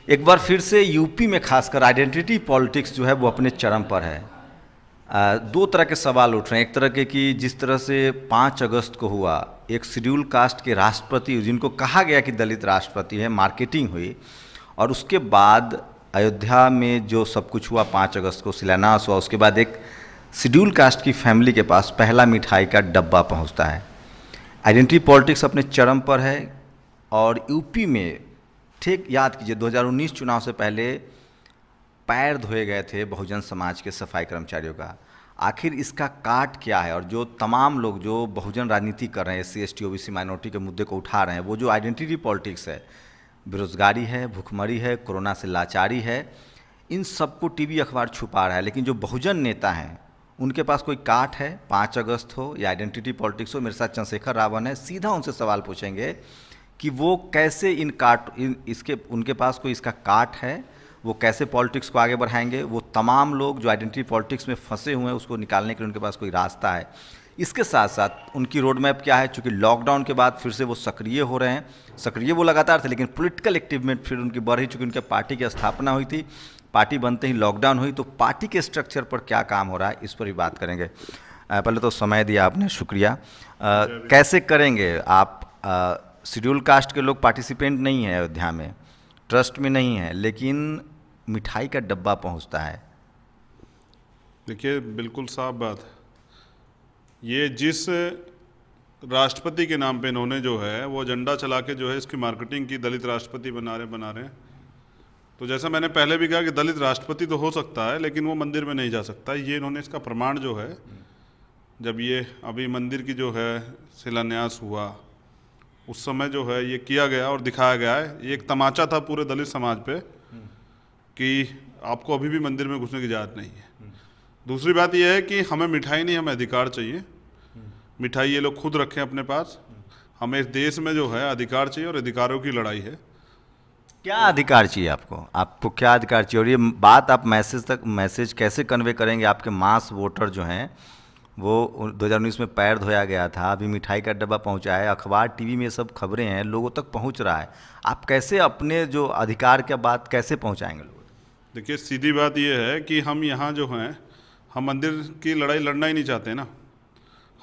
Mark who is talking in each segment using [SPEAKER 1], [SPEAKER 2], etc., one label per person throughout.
[SPEAKER 1] एक बार फिर से यूपी में खासकर आइडेंटिटी पॉलिटिक्स जो है वो अपने चरम पर है। दो तरह के सवाल उठ रहे हैं। एक तरह के कि जिस तरह से 5 अगस्त को हुआ, एक शेड्यूल कास्ट के राष्ट्रपति जिनको कहा गया कि दलित राष्ट्रपति है, मार्केटिंग हुई, और उसके बाद अयोध्या में जो सब कुछ हुआ, 5 अगस्त को शिलान्यास हुआ, उसके बाद एक शेड्यूल कास्ट की फैमिली के पास पहला मिठाई का डब्बा पहुंचता है। आइडेंटिटी पॉलिटिक्स अपने चरम पर है। और यूपी में ठीक याद कीजिए, 2019 चुनाव से पहले पैर धोए गए थे बहुजन समाज के सफाई कर्मचारियों का। आखिर इसका काट क्या है? और जो तमाम लोग जो बहुजन राजनीति कर रहे हैं, SC ST OBC माइनॉरिटी के मुद्दे को उठा रहे हैं, वो जो आइडेंटिटी पॉलिटिक्स है, बेरोजगारी है, भुखमरी है, कोरोना से लाचारी है, इन सबको टीवी अखबार छुपा रहा है। लेकिन जो बहुजन नेता हैं उनके पास कोई काट है, 5 अगस्त हो या आइडेंटिटी पॉलिटिक्स हो। मेरे साथ चंद्रशेखर रावण है, सीधा उनसे सवाल पूछेंगे कि वो कैसे इसके उनके पास कोई इसका काट है, वो कैसे पॉलिटिक्स को आगे बढ़ाएंगे, वो तमाम लोग जो आइडेंटिटी पॉलिटिक्स में फंसे हुए हैं उसको निकालने के लिए उनके पास कोई रास्ता है। इसके साथ साथ उनकी रोड मैप क्या है, चूँकि लॉकडाउन के बाद फिर से वो सक्रिय हो रहे हैं। सक्रिय वो लगातार थे, लेकिन पॉलिटिकल एक्टिवमेंट फिर उनकी बढ़ रही, चूँकि उनके पार्टी की स्थापना हुई थी, पार्टी बनते ही लॉकडाउन हुई, तो पार्टी के स्ट्रक्चर पर क्या काम हो रहा है, इस पर भी बात करेंगे। पहले तो समय दिया आपने, शुक्रिया। कैसे करेंगे आप? शेड्यूल कास्ट के लोग पार्टिसिपेंट नहीं है अयोध्या में, ट्रस्ट में नहीं है, लेकिन मिठाई का डब्बा पहुंचता है।
[SPEAKER 2] देखिए, बिल्कुल साफ बात है। ये जिस राष्ट्रपति के नाम पे इन्होंने जो है वो एजेंडा चला के जो है इसकी मार्केटिंग की, दलित राष्ट्रपति बना रहे हैं। तो जैसा मैंने पहले भी कहा कि दलित राष्ट्रपति तो हो सकता है, लेकिन वो मंदिर में नहीं जा सकता। ये इन्होंने इसका प्रमाण जो है, जब ये अभी मंदिर की जो है शिलान्यास हुआ उस समय जो है ये किया गया और दिखाया गया है। ये एक तमाचा था पूरे दलित समाज पे कि आपको अभी भी मंदिर में घुसने की इजाज़त नहीं है। दूसरी बात यह है कि हमें मिठाई नहीं, हमें अधिकार चाहिए। मिठाई ये लोग खुद रखें अपने पास। हमें इस देश में जो है अधिकार चाहिए और अधिकारों की लड़ाई है।
[SPEAKER 1] क्या अधिकार चाहिए आपको? आपको क्या अधिकार चाहिए? और ये बात आप मैसेज कैसे कन्वे करेंगे? आपके मास वोटर जो हैं, वो 2019 में पैर धोया गया था, अभी मिठाई का डब्बा पहुंचा है, अखबार टीवी में ये सब खबरें हैं, लोगों तक पहुंच रहा है। आप कैसे अपने जो अधिकार की बात कैसे पहुंचाएंगे लोगों तक?
[SPEAKER 2] देखिए, सीधी बात यह है कि हम यहाँ जो हैं, हम मंदिर की लड़ाई लड़ना ही नहीं चाहते ना।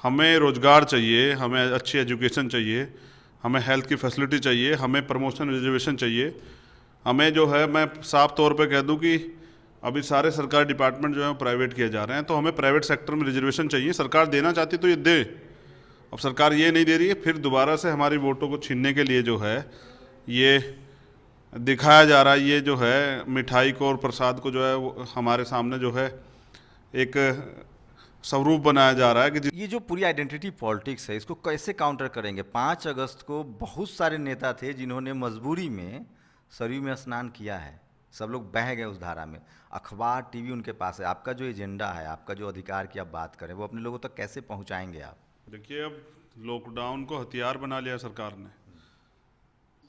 [SPEAKER 2] हमें रोज़गार चाहिए, हमें अच्छी एजुकेशन चाहिए, हमें हेल्थ की फैसिलिटी चाहिए, हमें प्रमोशन रिजर्वेशन चाहिए। हमें जो है, मैं साफ तौर पे कह दूं कि अभी सारे सरकारी डिपार्टमेंट जो है प्राइवेट किए जा रहे हैं, तो हमें प्राइवेट सेक्टर में रिजर्वेशन चाहिए। सरकार देना चाहती तो ये दे। अब सरकार ये नहीं दे रही है, फिर दोबारा से हमारी वोटों को छीनने के लिए जो है ये दिखाया जा रहा है। ये जो है मिठाई को और प्रसाद को जो है वो हमारे सामने जो है एक स्वरूप बनाया जा रहा है कि
[SPEAKER 1] ये जो पूरी आइडेंटिटी पॉलिटिक्स है, इसको कैसे काउंटर करेंगे? 5 अगस्त को बहुत सारे नेता थे जिन्होंने मजबूरी में सरयू में स्नान किया है, सब लोग बह गए उस धारा में। अखबार टीवी उनके पास है। आपका जो एजेंडा है, आपका जो अधिकार की आप बात करें, वो अपने लोगों तक कैसे पहुंचाएंगे आप?
[SPEAKER 2] देखिए, अब लॉकडाउन को हथियार बना लिया सरकार ने।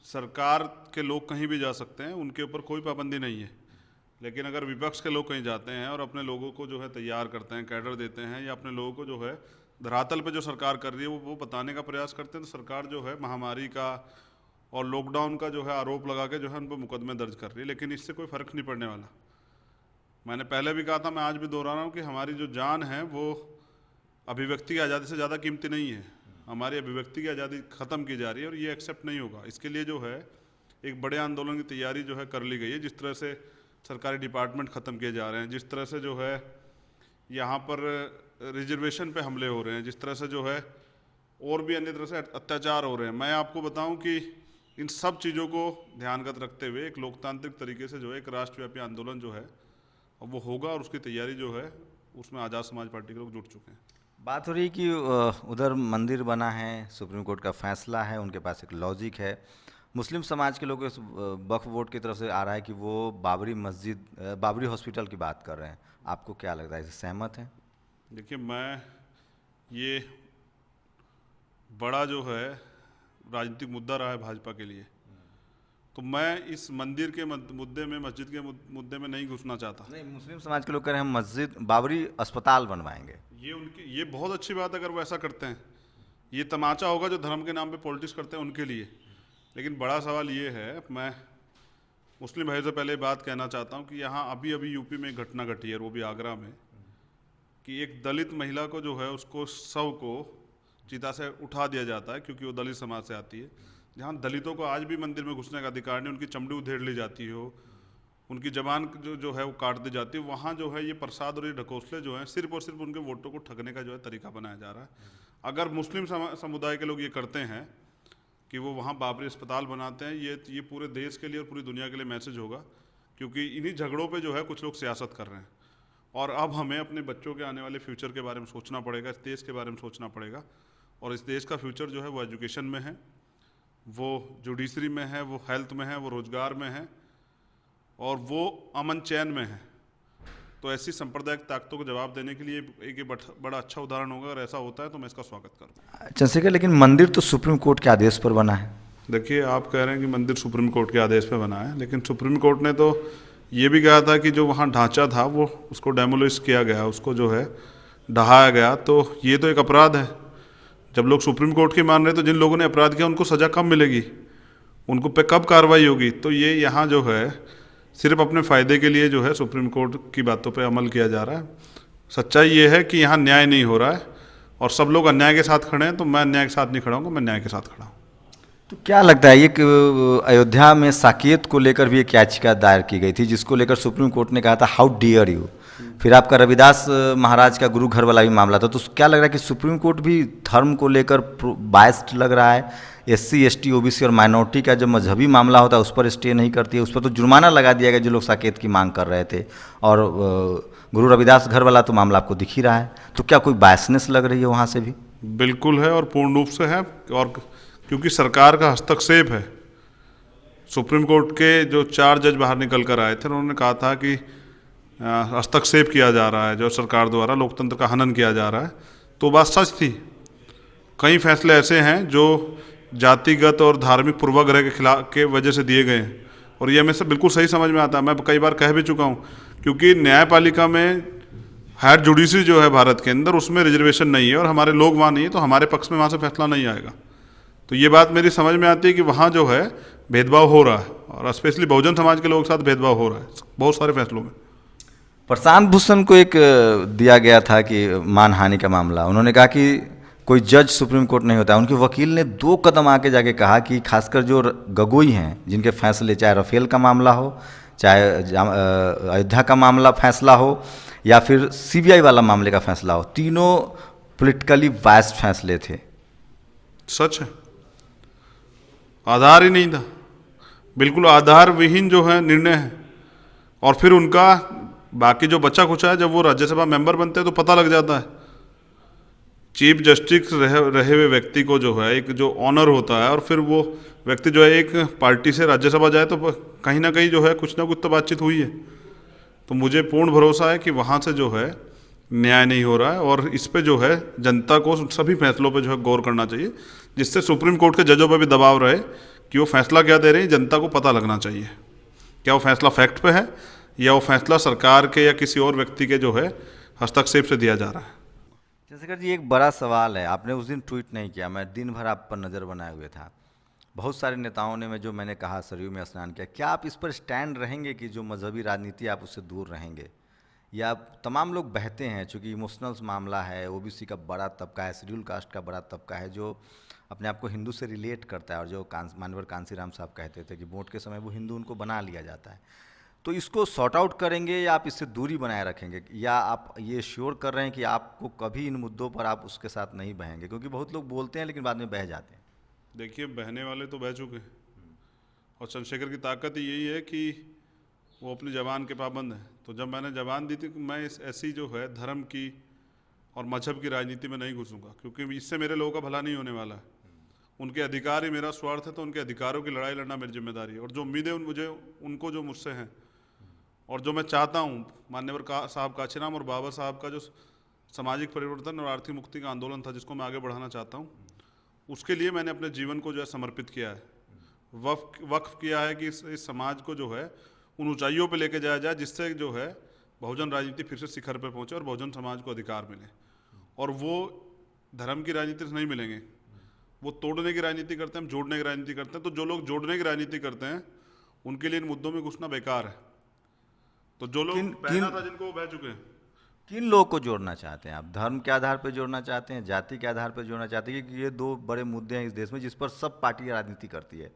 [SPEAKER 2] सरकार के लोग कहीं भी जा सकते हैं, उनके ऊपर कोई पाबंदी नहीं है। लेकिन अगर विपक्ष के लोग कहीं जाते हैं और अपने लोगों को जो है तैयार करते हैं, कैडर देते हैं, या अपने लोगों को जो है धरातल पे जो सरकार कर रही है वो बताने का प्रयास करते हैं, तो सरकार जो है महामारी का और लॉकडाउन का जो है आरोप लगा के जो है उन पर मुकदमे दर्ज कर रही है। लेकिन इससे कोई फ़र्क नहीं पड़ने वाला। मैंने पहले भी कहा था, मैं आज भी दोहरा रहा हूँ कि हमारी जो जान है वो अभिव्यक्ति की आज़ादी से ज़्यादा कीमती नहीं है। हमारी अभिव्यक्ति की आज़ादी ख़त्म की जा रही है और ये एक्सेप्ट नहीं होगा। इसके लिए जो है एक बड़े आंदोलन की तैयारी जो है कर ली गई है। जिस तरह से सरकारी डिपार्टमेंट ख़त्म किए जा रहे हैं, जिस तरह से जो है यहाँ पर रिजर्वेशन पे हमले हो रहे हैं, जिस तरह से जो है और भी अन्य तरह से अत्याचार हो रहे हैं, मैं आपको बताऊं कि इन सब चीज़ों को ध्यानगत रखते हुए एक लोकतांत्रिक तरीके से जो है एक राष्ट्रव्यापी आंदोलन जो है अब वो होगा, और उसकी तैयारी जो है उसमें आज़ाद समाज पार्टी के लोग जुट चुके हैं।
[SPEAKER 1] बात हो रही कि उधर मंदिर बना है, सुप्रीम कोर्ट का फैसला है, उनके पास एक लॉजिक है। मुस्लिम समाज के लोग इस वक्फ बोर्ड की तरफ से आ रहा है कि वो बाबरी हॉस्पिटल की बात कर रहे हैं। आपको क्या लगता है, इससे सहमत हैं?
[SPEAKER 2] देखिए, मैं ये बड़ा जो है राजनीतिक मुद्दा रहा है भाजपा के लिए, तो मैं इस मंदिर के मुद्दे में, मस्जिद के मुद्दे में नहीं घुसना चाहता।
[SPEAKER 1] नहीं, मुस्लिम समाज के लोग कह रहे हैं हम मस्जिद, बाबरी अस्पताल बनवाएंगे।
[SPEAKER 2] ये बहुत अच्छी बात है अगर वो ऐसा करते हैं। ये तमाचा होगा जो धर्म के नाम पे पॉलिटिक्स करते हैं उनके लिए। लेकिन बड़ा सवाल ये है, मैं मुस्लिम भाइयों से पहले बात कहना चाहता हूँ कि यहाँ अभी अभी यूपी में एक घटना घटी है, वो भी आगरा में, कि एक दलित महिला को जो है उसको शव को चिता से उठा दिया जाता है क्योंकि वो दलित समाज से आती है। जहाँ दलितों को आज भी मंदिर में घुसने का अधिकार नहीं, उनकी चमड़ी उधेड़ ली जाती हो, उनकी जबान जो है वो काट दी जाती है, वहाँ जो है ये प्रसाद और ये ढकोसले जो हैं सिर्फ और सिर्फ उनके वोटों को ठगने का जो है तरीका बनाया जा रहा है। अगर मुस्लिम समुदाय के लोग ये करते हैं कि वो वहाँ बाबरी अस्पताल बनाते हैं, ये पूरे देश के लिए और पूरी दुनिया के लिए मैसेज होगा, क्योंकि इन्हीं झगड़ों पे जो है कुछ लोग सियासत कर रहे हैं। और अब हमें अपने बच्चों के आने वाले फ्यूचर के बारे में सोचना पड़ेगा, इस देश के बारे में सोचना पड़ेगा। और इस देश का फ्यूचर जो है वो एजुकेशन में है, वो जुडिशरी में है, वो हेल्थ में है, वो रोज़गार में है, और वो अमन चैन में है। तो ऐसी सांप्रदायिक ताकतों को जवाब देने के लिए एक बड़ा अच्छा उदाहरण होगा। अगर ऐसा होता है तो मैं इसका स्वागत करूँगा।
[SPEAKER 1] चंद्रशेखर, लेकिन मंदिर तो सुप्रीम कोर्ट के आदेश पर बना है।
[SPEAKER 2] देखिए, आप कह रहे हैं कि मंदिर सुप्रीम कोर्ट के आदेश पर बना है, लेकिन सुप्रीम कोर्ट ने तो ये भी कहा था कि जो वहाँ ढांचा था वो उसको डेमोलिश किया गया, उसको जो है ढहाया गया। तो ये तो एक अपराध है। जब लोग सुप्रीम कोर्ट की मान रहे हैं तो जिन लोगों ने अपराध किया उनको सज़ा कब मिलेगी, उनको पे कब कार्रवाई होगी? तो ये यहाँ जो है सिर्फ अपने फ़ायदे के लिए जो है सुप्रीम कोर्ट की बातों पे अमल किया जा रहा है। सच्चाई ये है कि यहाँ न्याय नहीं हो रहा है और सब लोग अन्याय के साथ खड़े हैं। तो मैं अन्याय के साथ नहीं खड़ा हूँ, मैं न्याय के साथ खड़ा हूँ।
[SPEAKER 1] तो क्या लगता है, एक अयोध्या में साकेत को लेकर भी एक याचिका दायर की गई थी जिसको लेकर सुप्रीम कोर्ट ने कहा था हाउ डियर यू। फिर आपका रविदास महाराज का गुरु घर वाला भी मामला था। तो क्या लग रहा है कि सुप्रीम कोर्ट भी धर्म को लेकर बायस्ड लग रहा है? SC ST OBC और माइनॉरिटी का जो मजहबी मामला होता है उस पर स्टे नहीं करती है, उस पर तो जुर्माना लगा दिया गया जो लोग साकेत की मांग कर रहे थे। और गुरु रविदास घर वाला तो मामला आपको दिख ही रहा है। तो क्या कोई बायसनेस लग रही है वहाँ से भी?
[SPEAKER 2] बिल्कुल है, और पूर्ण रूप से है। और क्योंकि सरकार का हस्तक्षेप है। सुप्रीम कोर्ट के जो 4 जज बाहर निकल कर आए थे, उन्होंने कहा था कि हस्तक्षेप किया जा रहा है, जो सरकार द्वारा लोकतंत्र का हनन किया जा रहा है। तो बात सच थी। कई फैसले ऐसे हैं जो जातिगत और धार्मिक पूर्वाग्रह के खिलाफ के वजह से दिए गए हैं, और ये हमें से बिल्कुल सही समझ में आता है। मैं कई बार कह भी चुका हूँ, क्योंकि न्यायपालिका में हायर जुडिशरी जो है भारत के अंदर, उसमें रिजर्वेशन नहीं है और हमारे लोग वहाँ नहीं है, तो हमारे पक्ष में वहाँ से फैसला नहीं आएगा। तो ये बात मेरी समझ में आती है कि वहाँ जो है भेदभाव हो रहा है, और स्पेशली बहुजन समाज के लोगों के साथ भेदभाव हो रहा है बहुत सारे फैसलों में।
[SPEAKER 1] प्रशांत भूषण को एक दिया गया था कि मानहानि का मामला, उन्होंने कहा कि कोई जज सुप्रीम कोर्ट नहीं होता। उनके वकील ने 2 कदम आके जाके कहा कि खासकर जो गगोई हैं, जिनके फैसले चाहे राफेल का मामला हो, चाहे अयोध्या का मामला फैसला हो, या फिर CBI वाला मामले का फैसला हो, तीनों पॉलिटिकली बायस्ड फैसले थे।
[SPEAKER 2] सच है, आधार ही नहीं था, बिल्कुल आधार विहीन जो है निर्णय है। और फिर उनका बाकी जो बचा खुचा है, जब वो राज्यसभा मेंबर बनते हैं तो पता लग जाता है। चीफ जस्टिस रहे हुए व्यक्ति को जो है एक जो ऑनर होता है, और फिर वो व्यक्ति जो है एक पार्टी से राज्यसभा जाए तो कहीं ना कहीं जो है कुछ ना कुछ तो बातचीत हुई है। तो मुझे पूर्ण भरोसा है कि वहाँ से जो है न्याय नहीं हो रहा है, और इस पे जो है जनता को सभी फैसलों पे जो है गौर करना चाहिए, जिससे सुप्रीम कोर्ट के जजों पे भी दबाव रहे कि वो फैसला क्या दे रहे हैं, जनता को पता लगना चाहिए। क्या वो फैसला फैक्ट पे है, या वो फैसला सरकार के या किसी और व्यक्ति के जो है हस्तक्षेप से दिया जा रहा है।
[SPEAKER 1] चंद्रशेखर जी, एक बड़ा सवाल है। आपने उस दिन ट्वीट नहीं किया, मैं दिन भर आप पर नज़र बनाए हुए था। बहुत सारे नेताओं ने, जो मैंने कहा सरयू में स्नान किया, क्या आप इस पर स्टैंड रहेंगे कि जो मजहबी राजनीति आप उससे दूर रहेंगे, या तमाम लोग बहते हैं चूँकि इमोशनल मामला है, OBC का बड़ा तबका है, शेड्यूल कास्ट का बड़ा तबका है जो अपने आप को हिंदू से रिलेट करता है, और जो मानवर कांसीराम साहब कहते थे कि वोट के समय वो हिंदू उनको बना लिया जाता है। तो इसको सॉर्ट आउट करेंगे या आप इससे दूरी बनाए रखेंगे, या आप ये श्योर कर रहे हैं कि आपको कभी इन मुद्दों पर आप उसके साथ नहीं बहेंगे? क्योंकि बहुत लोग बोलते हैं लेकिन बाद में बह जाते हैं।
[SPEAKER 2] देखिए, बहने वाले तो बह चुके हैं, और चंद्रशेखर की ताकत ही यही है कि वो अपनी ज़बान के पाबंद हैं। तो जब मैंने ज़बान दी थी कि मैं इस ऐसी जो है धर्म की और मजहब की राजनीति में नहीं घुसूंगा, क्योंकि इससे मेरे लोगों का भला नहीं होने वाला है। उनके अधिकार ही मेरा स्वार्थ है, तो उनके अधिकारों की लड़ाई लड़ना मेरी जिम्मेदारी है। और जो उम्मीदें उनको जो मुझसे हैं, और जो मैं चाहता हूँ, मान्यवर साहब कांशीराम और बाबा साहब का जो सामाजिक परिवर्तन और आर्थिक मुक्ति का आंदोलन था, जिसको मैं आगे बढ़ाना चाहता हूँ, उसके लिए मैंने अपने जीवन को जो है समर्पित किया है, वक्फ किया है कि इस समाज को जो है उन ऊंचाइयों पे लेके जाया जाए, जिससे जो है बहुजन राजनीति फिर से शिखर पे पहुँचे और बहुजन समाज को अधिकार मिले। और वो धर्म की राजनीति से नहीं मिलेंगे, वो तोड़ने की राजनीति करते हैं, हम जोड़ने की राजनीति करते हैं। तो जो लोग जोड़ने की राजनीति करते हैं उनके लिए इन मुद्दों में घुसना बेकार है। तो जो लोग बहना था जिनको, वो बह चुके हैं।
[SPEAKER 1] किन लोगों को जोड़ना चाहते हैं आप? धर्म के आधार पर जोड़ना चाहते हैं, जाति के आधार पर जोड़ना चाहते हैं? क्योंकि ये दो बड़े मुद्दे हैं इस देश में जिस पर सब पार्टियां राजनीति करती है।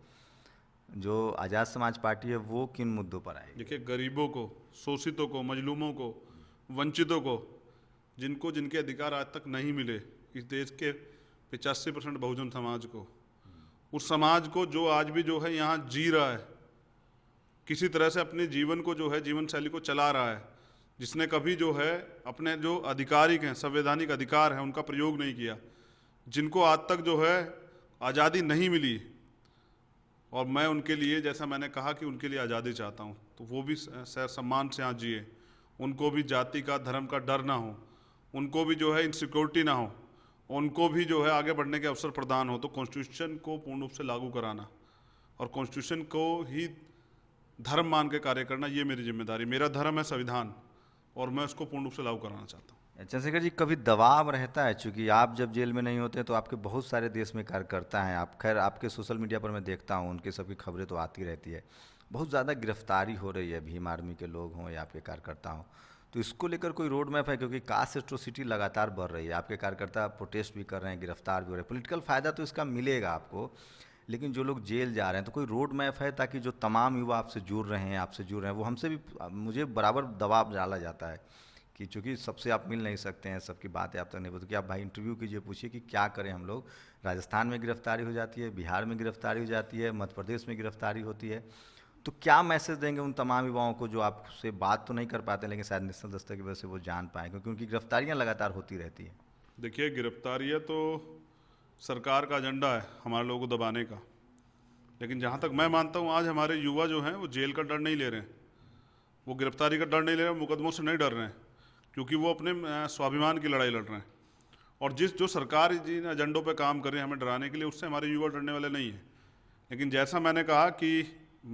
[SPEAKER 1] जो आज़ाद समाज पार्टी है वो किन मुद्दों पर आएगी?
[SPEAKER 2] देखिए, गरीबों को, शोषितों को, मजलूमों को, वंचितों को, जिनको जिनके अधिकार आज तक नहीं मिले, इस देश के 85% बहुजन समाज को, उस समाज को जो आज भी जो है यहाँ जी रहा है, किसी तरह से अपने जीवन को जो है, जीवन शैली को चला रहा है, जिसने कभी जो है अपने जो आधिकारिक हैं, संवैधानिक अधिकार हैं, उनका प्रयोग नहीं किया, जिनको आज तक जो है आज़ादी नहीं मिली, और मैं उनके लिए, जैसा मैंने कहा कि उनके लिए आज़ादी चाहता हूँ, तो वो भी सम्मान से यहाँ जिए, उनको भी जाति का, धर्म का डर ना हो, उनको भी जो है इनसिक्योरिटी ना हो, उनको भी जो है आगे बढ़ने के अवसर प्रदान हो। तो कॉन्स्टिट्यूशन को पूर्ण रूप से लागू कराना और कॉन्स्टिट्यूशन को ही धर्म मान के कार्य करना, ये मेरी जिम्मेदारी। मेरा धर्म है संविधान और मैं उसको पूर्ण रूप से लागू कराना चाहता हूँ।
[SPEAKER 1] चंद्रशेखर जी, कभी दबाव रहता है? चूँकि आप जब जेल में नहीं होते तो आपके बहुत सारे देश में कार्यकर्ता हैं, आप खैर आपके सोशल मीडिया पर मैं देखता हूँ, उनके सबकी खबरें तो आती रहती है। बहुत ज़्यादा गिरफ्तारी हो रही है, भीम आर्मी के लोग हों या आपके कार्यकर्ता हों, तो इसको लेकर कोई रोड मैप है? क्योंकि कास्ट एट्रोसिटी लगातार बढ़ रही है, आपके कार्यकर्ता प्रोटेस्ट भी कर रहे हैं, गिरफ्तार भी हो रहे हैं। पॉलिटिकल फ़ायदा तो इसका मिलेगा आपको, लेकिन जो लोग जेल जा रहे हैं, तो कोई रोड मैप है ताकि जो तमाम युवा आपसे जुड़ रहे हैं, वो हमसे भी, मुझे बराबर दबाव डाला जाता है कि चूँकि सबसे आप मिल नहीं सकते हैं, सबकी बातें आप तक नहीं बोलते, कि आप भाई इंटरव्यू कीजिए, पूछिए कि क्या करें हम लोग। राजस्थान में गिरफ्तारी हो जाती है, बिहार में गिरफ्तारी हो जाती है, मध्य प्रदेश में गिरफ्तारी होती है, तो क्या मैसेज देंगे उन तमाम युवाओं को जो आपसे बात तो नहीं कर पाते, लेकिन शायद नेशनल दस्तक की वजह से वो जान पाएँ, क्योंकि उनकी गिरफ्तारियाँ लगातार होती रहती हैं।
[SPEAKER 2] देखिए, गिरफ्तारियाँ तो सरकार का एजेंडा है हमारे लोगों को दबाने का, लेकिन जहाँ तक मैं मानता हूँ, आज हमारे युवा जो हैं वो जेल का डर नहीं ले रहे हैं, वो गिरफ्तारी का डर नहीं ले रहे हैं, मुकदमों से नहीं डर रहे हैं, क्योंकि वो अपने स्वाभिमान की लड़ाई लड़ रहे हैं। और जो सरकार जिन एजेंडों पे काम कर रही है हमें डराने के लिए, उससे हमारे युवा डरने वाले नहीं हैं। लेकिन जैसा मैंने कहा कि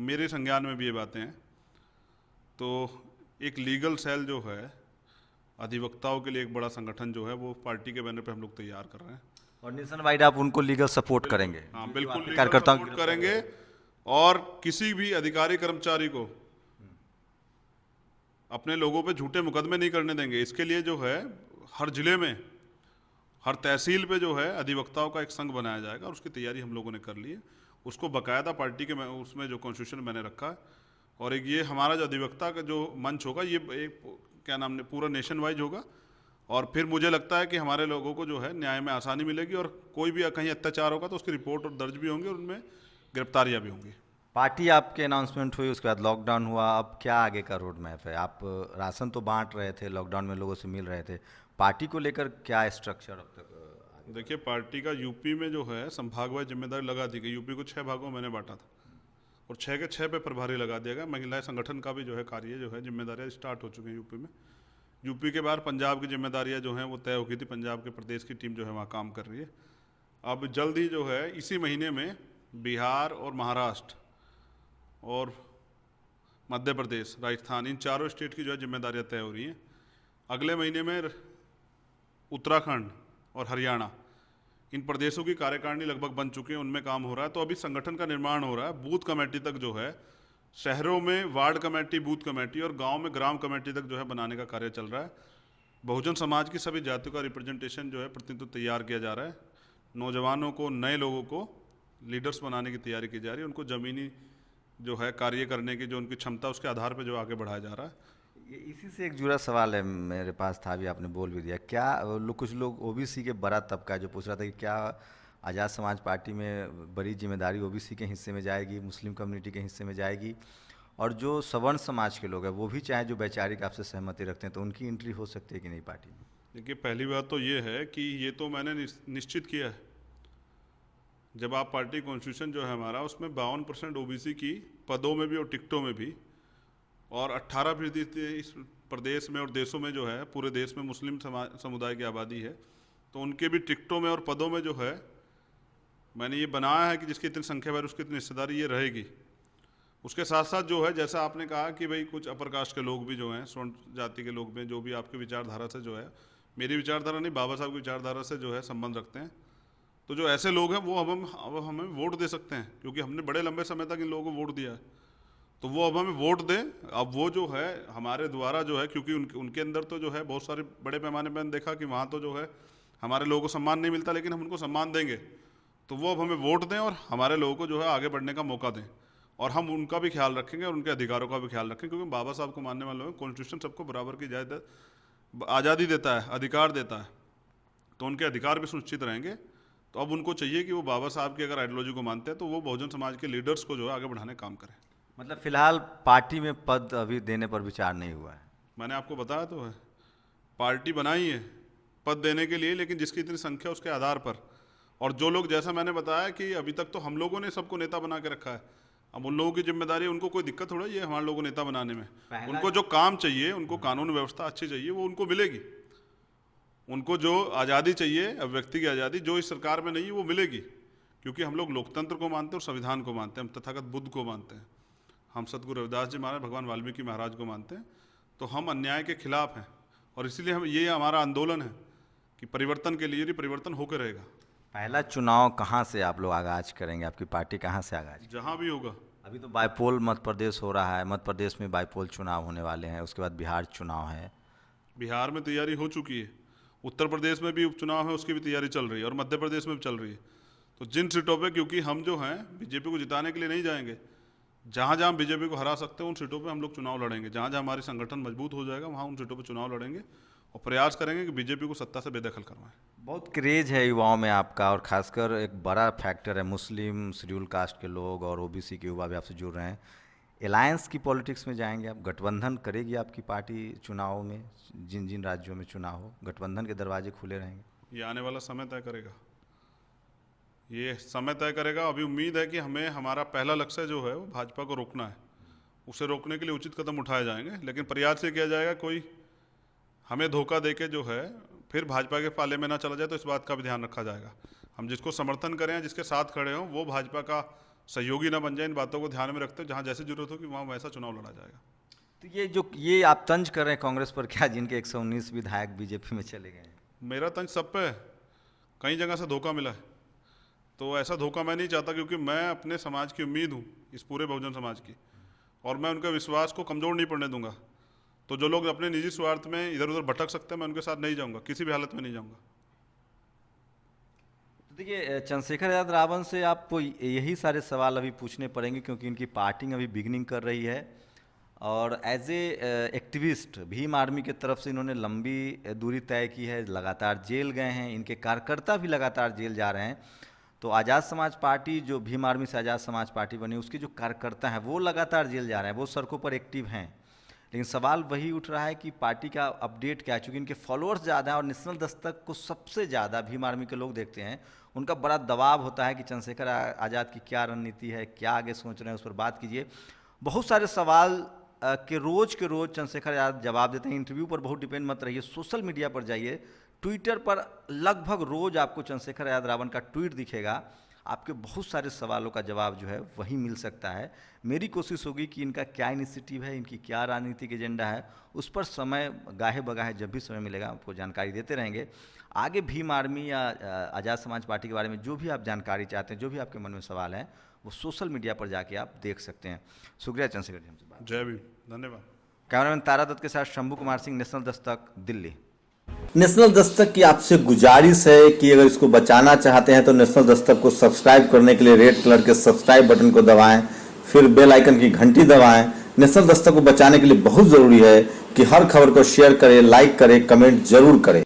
[SPEAKER 2] मेरे संज्ञान में भी ये बातें हैं, तो एक लीगल सेल जो है, अधिवक्ताओं के लिए एक बड़ा संगठन जो है, वो पार्टी के बैनर पे हम लोग तैयार कर रहे हैं।
[SPEAKER 1] और नेशन वाइड आप उनको लीगल सपोर्ट करेंगे?
[SPEAKER 2] हाँ, बिल्कुल लीगल
[SPEAKER 1] कार्यकर्ताओं
[SPEAKER 2] सपोर्ट करेंगे, और किसी भी अधिकारी कर्मचारी को अपने लोगों पे झूठे मुकदमे नहीं करने देंगे। इसके लिए जो है हर जिले में, हर तहसील पे जो है अधिवक्ताओं का एक संघ बनाया जाएगा, और उसकी तैयारी हम लोगों ने कर ली है। उसको बाकायदा पार्टी के उसमें जो कॉन्स्टिट्यूशन मैंने रखा है, और एक ये हमारा जो अधिवक्ता का जो मंच होगा, ये एक क्या नाम, पूरा नेशन वाइज होगा, और फिर मुझे लगता है कि हमारे लोगों को जो है न्याय में आसानी मिलेगी, और कोई भी कहीं अत्याचार होगा तो उसकी रिपोर्ट और दर्ज भी होंगी, और उनमें गिरफ्तारियाँ भी होंगी।
[SPEAKER 1] पार्टी आपके अनाउंसमेंट हुई, उसके बाद लॉकडाउन हुआ, अब क्या आगे का रोड मैप है? आप राशन तो बांट रहे थे, लॉकडाउन में लोगों से मिल रहे थे, पार्टी को लेकर क्या स्ट्रक्चर अब तक?
[SPEAKER 2] देखिए, पार्टी का यूपी में जो है संभागवार जिम्मेदारी लगा दी गई। यूपी को 6 भागों में मैंने बांटा था, और 6 के 6 पे प्रभारी लगा दिया गया। महिला संगठन का भी जो है कार्य जो है, जिम्मेदारियाँ स्टार्ट हो चुकी हैं यूपी में। यूपी के बाद पंजाब की जिम्मेदारियाँ जो हैं वो तय हो गई थी, पंजाब के प्रदेश की टीम जो है वहाँ काम कर रही है। अब जल्द ही जो है इसी महीने में बिहार और महाराष्ट्र और मध्य प्रदेश, राजस्थान, इन चारों स्टेट की जो है जिम्मेदारियाँ तय हो रही हैं। अगले महीने में उत्तराखंड और हरियाणा, इन प्रदेशों की कार्यकारिणी लगभग बन चुकी है, उनमें काम हो रहा है। तो अभी संगठन का निर्माण हो रहा है, बूथ कमेटी तक जो है, शहरों में वार्ड कमेटी, बूथ कमेटी, और गांव में ग्राम कमेटी तक जो है बनाने का कार्य चल रहा है। बहुजन समाज की सभी जातियों का रिप्रेजेंटेशन जो है, प्रतिनिधित्व तैयार किया जा रहा है। नौजवानों को, नए लोगों को लीडर्स बनाने की तैयारी की जा रही है, उनको ज़मीनी जो है कार्य करने की जो उनकी क्षमता, उसके आधार पर जो आगे बढ़ाया जा रहा है।
[SPEAKER 1] इसी से एक जुड़ा सवाल है मेरे पास था, अभी आपने बोल भी दिया। क्या कुछ लोग ओबीसी के बड़ा तबका जो पूछ रहा था कि क्या आज़ाद समाज पार्टी में बड़ी जिम्मेदारी ओबीसी के हिस्से में जाएगी, मुस्लिम कम्युनिटी के हिस्से में जाएगी, और जो सवर्ण समाज के लोग हैं वो भी चाहे जो वैचारिक आपसे सहमति रखते हैं, तो उनकी एंट्री हो सकती है कि नहीं पार्टी में?
[SPEAKER 2] देखिए, पहली बात तो ये है कि ये तो मैंने निश्चित किया है। जब आप पार्टी कॉन्स्टिट्यूशन जो है हमारा, उसमें 52% ओबीसी की पदों में भी और टिकटों में भी, और 18% इस प्रदेश में और देशों में जो है, पूरे देश में मुस्लिम समुदाय की आबादी है, तो उनके भी टिकटों में और पदों में जो है मैंने ये बनाया है कि जिसकी इतनी संख्या है उसकी इतनी हिस्सेदारी ये रहेगी। उसके साथ साथ जो है, जैसा आपने कहा कि भाई कुछ अपर कास्ट के लोग भी जो हैं, स्वर्ण जाति के लोग भी, जो भी आपकी विचारधारा से जो है, मेरी विचारधारा नहीं, बाबा साहब की विचारधारा से जो है संबंध रखते हैं, तो जो ऐसे लोग हैं वो अब हमें वोट दे सकते हैं, क्योंकि हमने बड़े लंबे समय तक इन लोगों को वोट दिया है। तो वो अब हमें वोट दें। अब वो जो है हमारे द्वारा जो है, क्योंकि उनके अंदर तो जो है बहुत सारे बड़े पैमाने पर देखा कि वहाँ तो जो है हमारे लोगों को सम्मान नहीं मिलता, लेकिन हम उनको सम्मान देंगे। तो वो अब हमें वोट दें और हमारे लोगों को जो है आगे बढ़ने का मौका दें, और हम उनका भी ख्याल रखेंगे और उनके अधिकारों का भी ख्याल रखेंगे, क्योंकि बाबा साहब को मानने वाले लोग, कॉन्स्टिट्यूशन सबको बराबर की आज़ादी देता है, अधिकार देता है, तो उनके अधिकार भी सुनिश्चित रहेंगे। तो अब उनको चाहिए कि वो बाबा साहब की अगर आइडियोलॉजी को मानते हैं तो वो बहुजन समाज के लीडर्स को जो है आगे बढ़ाने का काम करें।
[SPEAKER 1] मतलब फिलहाल पार्टी में पद अभी देने पर विचार नहीं हुआ है।
[SPEAKER 2] मैंने आपको बताया तो है, पार्टी बनाई है पद देने के लिए, लेकिन जिसकी इतनी संख्या उसके आधार पर, और जो लोग, जैसा मैंने बताया कि अभी तक तो हम लोगों ने सबको नेता बना के रखा है, अब उन लोगों की जिम्मेदारी है, उनको कोई दिक्कत थोड़ा ये हमारे लोगों को नेता बनाने में। उनको जो काम चाहिए, उनको कानून व्यवस्था अच्छी चाहिए, वो उनको मिलेगी। उनको जो आज़ादी चाहिए, अभिव्यक्ति की आज़ादी, जो इस सरकार में नहीं है, वो मिलेगी, क्योंकि हम लोग लोकतंत्र को मानते हैं और संविधान को मानते हैं, हम तथागत बुद्ध को मानते हैं, हम सतगुरु रविदास जी महाराज, भगवान वाल्मीकि महाराज को मानते हैं। तो हम अन्याय के खिलाफ हैं, और इसीलिए हम, ये हमारा आंदोलन है कि परिवर्तन के लिए परिवर्तन होकर रहेगा।
[SPEAKER 1] पहला चुनाव कहाँ से आप लोग आगाज करेंगे, आपकी पार्टी कहाँ से आगाज?
[SPEAKER 2] जहाँ भी होगा।
[SPEAKER 1] अभी तो बाईपोल मध्य प्रदेश हो रहा है, मध्य प्रदेश में बाईपोल चुनाव होने वाले हैं, उसके बाद बिहार चुनाव है।
[SPEAKER 2] बिहार में तैयारी हो चुकी है, उत्तर प्रदेश में भी उपचुनाव है, उसकी भी तैयारी चल रही है, और मध्य प्रदेश में भी चल रही है। तो जिन सीटों पे, क्योंकि हम जो हैं बीजेपी को जिताने के लिए नहीं जाएंगे, जहाँ जहाँ बीजेपी को हरा सकते हैं उन सीटों पे हम लोग चुनाव लड़ेंगे। जहाँ जहाँ हमारी संगठन मजबूत हो जाएगा वहाँ उन सीटों पे चुनाव लड़ेंगे, और प्रयास करेंगे कि बीजेपी को सत्ता से बेदखल करवाएं।
[SPEAKER 1] बहुत क्रेज है युवाओं में आपका, और खासकर एक बड़ा फैक्टर है मुस्लिम शेड्यूल कास्ट के लोग और ओबीसी के युवा भी आपसे जुड़ रहे हैं। अलायंस की पॉलिटिक्स में जाएंगे आप? गठबंधन करेगी आपकी पार्टी चुनाव में? जिन जिन राज्यों में चुनाव हो, गठबंधन के दरवाजे खुले रहेंगे?
[SPEAKER 2] ये आने वाला समय तय करेगा, ये समय तय करेगा। अभी उम्मीद है कि हमें, हमारा पहला लक्ष्य जो है वो भाजपा को रोकना है, उसे रोकने के लिए उचित कदम उठाए जाएंगे, लेकिन प्रयास ये किया जाएगा कोई हमें धोखा दे के जो है फिर भाजपा के पाले में ना चला जाए, तो इस बात का भी ध्यान रखा जाएगा। हम जिसको समर्थन करें, जिसके साथ खड़े हों, वो भाजपा का सहयोगी ना बन जाए। इन बातों को ध्यान में रखते हैं, जहाँ जैसे जरूरत हो कि वहाँ वैसा चुनाव लड़ा जाएगा।
[SPEAKER 1] तो ये आप तंज कर रहे हैं कांग्रेस पर क्या, जिनके 119 विधायक बीजेपी में चले गए हैं?
[SPEAKER 2] मेरा तंज सब पे है, कई जगह से धोखा मिला है, तो ऐसा धोखा मैं नहीं चाहता, क्योंकि मैं अपने समाज की उम्मीद हूँ, इस पूरे बहुजन समाज की, और मैं उनके विश्वास को कमज़ोर नहीं पड़ने दूंगा। तो जो लोग अपने निजी स्वार्थ में इधर उधर भटक सकते हैं, मैं उनके साथ नहीं जाऊंगा, किसी भी हालत में नहीं जाऊंगा।
[SPEAKER 1] तो देखिए, चंद्रशेखर आजाद रावण से आपको यही सारे सवाल अभी पूछने पड़ेंगे, क्योंकि इनकी पार्टी अभी बिगनिंग कर रही है, और as a activist Bhim army की तरफ से इन्होंने लंबी दूरी तय की है, लगातार जेल गए हैं, इनके कार्यकर्ता भी लगातार जेल जा रहे हैं। तो आज़ाद समाज पार्टी, जो भीम आर्मी से आज़ाद समाज पार्टी बनी, उसके जो कार्यकर्ता हैं वो लगातार जेल जा रहे हैं, वो सड़कों पर एक्टिव हैं। लेकिन सवाल वही उठ रहा है कि पार्टी का अपडेट क्या है, चूँकि इनके फॉलोअर्स ज़्यादा हैं और नेशनल दस्तक को सबसे ज़्यादा भीम आर्मी के लोग देखते हैं। उनका बड़ा दबाव होता है कि चंद्रशेखर आज़ाद की क्या रणनीति है, क्या आगे सोच रहे हैं, उस पर बात कीजिए। बहुत सारे सवाल के रोज़ चंद्रशेखर आज़ाद जवाब देते हैं। इंटरव्यू पर बहुत डिपेंड मत रहिए, सोशल मीडिया पर जाइए, ट्विटर पर लगभग रोज़ आपको चंद्रशेखर आज़ाद रावण का ट्वीट दिखेगा, आपके बहुत सारे सवालों का जवाब जो है वही मिल सकता है। मेरी कोशिश होगी कि इनका क्या इनिशिएटिव है, इनकी क्या राजनीतिक एजेंडा है, उस पर समय गाहे बगाहे जब भी समय मिलेगा आपको जानकारी देते रहेंगे। आगे भीम आर्मी या आज़ाद समाज पार्टी के बारे में जो भी आप जानकारी चाहते हैं, जो भी आपके मन में सवाल हैं, वो सोशल मीडिया पर जाके आप देख सकते हैं। शुक्रिया चंद्रशेखर जी हमसे बात।
[SPEAKER 2] जय भीम, धन्यवाद।
[SPEAKER 1] कैमरामैन तारा दत्त के साथ शंभू कुमार सिंह, नेशनल दस्तक, दिल्ली।
[SPEAKER 3] नेशनल दस्तक की आपसे गुजारिश है कि अगर इसको बचाना चाहते हैं तो नेशनल दस्तक को सब्सक्राइब करने के लिए रेड कलर के सब्सक्राइब बटन को दबाएं, फिर बेल आइकन की घंटी दबाएं। नेशनल दस्तक को बचाने के लिए बहुत जरूरी है कि हर खबर को शेयर करें, लाइक करें, कमेंट जरूर करें।